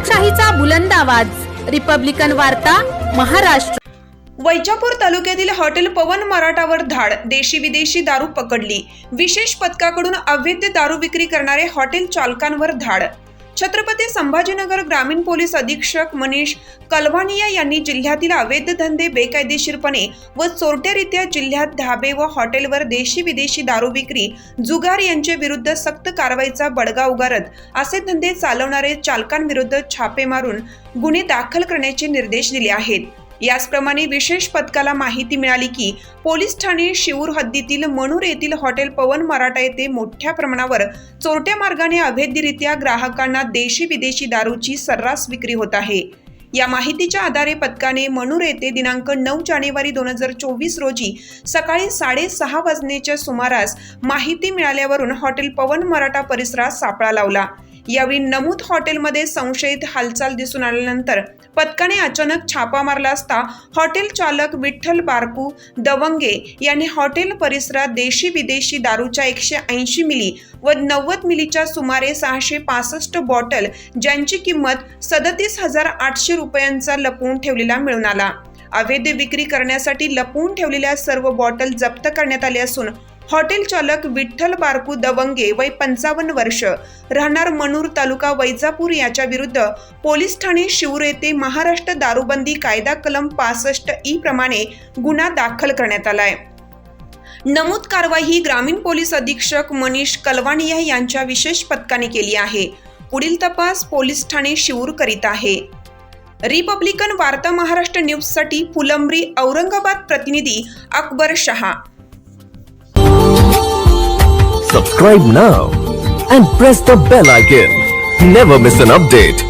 लोकशाहीचा बुलंद आवाज, रिपब्लिकन वार्ता, महाराष्ट्र। वैजापूर तालुक्यातील हॉटेल पवन मराठावर धाड, देशी विदेशी दारू पकडली। विशेष पथकाकडून अवैध दारू विक्री करणारे हॉटेल चालकांवर धाड। छत्रपती संभाजीनगर ग्रामीण पोलीस अधीक्षक मनीष कलवानिया यांनी जिल्ह्यातील अवैध धंदे बेकायदेशीरपणे व चोरट्यारीत्या जिल्ह्यात धाबे व हॉटेलवर देशी विदेशी दारू विक्री, जुगार यांच्या विरुद्ध सक्त कारवाईचा बडगा उगारत असे धंदे चालवणारे चालकांविरुद्ध छापे मारून गुन्हे दाखल करण्याचे निर्देश दिले आहेत। याचप्रमाणे विशेष पथकाला माहिती मिळाली की पोलीस ठाणे शिऊर हद्दीतील मनूर येथील हॉटेल पवन मराठा येथे मोठ्या प्रमाणावर चोरट्या मार्गाने अवैधरित्या ग्राहकांना देशी विदेशी दारूची सर्रास विक्री होत आहे। या माहितीच्या आधारे पथकाने मनूर येथे दिनांक 9 जानेवारी 2024 रोजी सकाळी 6:30 वाजण्याच्या सुमारास माहिती मिळाल्यावरून हॉटेल पवन मराठा परिसरात सापळा लावला। यावेळी नमूद हॉटेलमध्ये संशयित हालचाल दिसून आल्यानंतर पथकाने अचानक छापा मारला असता हॉटेल चालक विठ्ठल बारकू दवंगे यांनी हॉटेल परिसरात देशी विदेशी दारूच्या 180 मिली व 90 मिलीच्या सुमारे 665 बॉटल ज्यांची किंमत 37,800 रुपयांचा लपवून ठेवलेला मिळून आला। अवैध विक्री करण्यासाठी लपवून ठेवलेल्या सर्व बॉटल जप्त करण्यात आले असून हॉटेल चालक विठ्ठल बारकू दवंगे वय 55 वर्ष राहणार मनूर तालुका वैजापूर याच्या विरुद्ध पोलीस ठाणे शिऊर येथे महाराष्ट्र दारूबंदी कायदा कलम 65E प्रमाणे गुन्हा दाखल करण्यात आलाय। नमूद कारवाई ही ग्रामीण पोलीस अधीक्षक मनीष कलवानिया यांच्या विशेष पथकाने केली आहे। पुढील तपास पोलीस ठाणे शिऊर करीत आहे। रिपब्लिकन वार्ता महाराष्ट्र न्यूज साठी फुलंब्री औरंगाबाद प्रतिनिधी Akbar Shah. Subscribe now and press the bell icon. Never miss an update.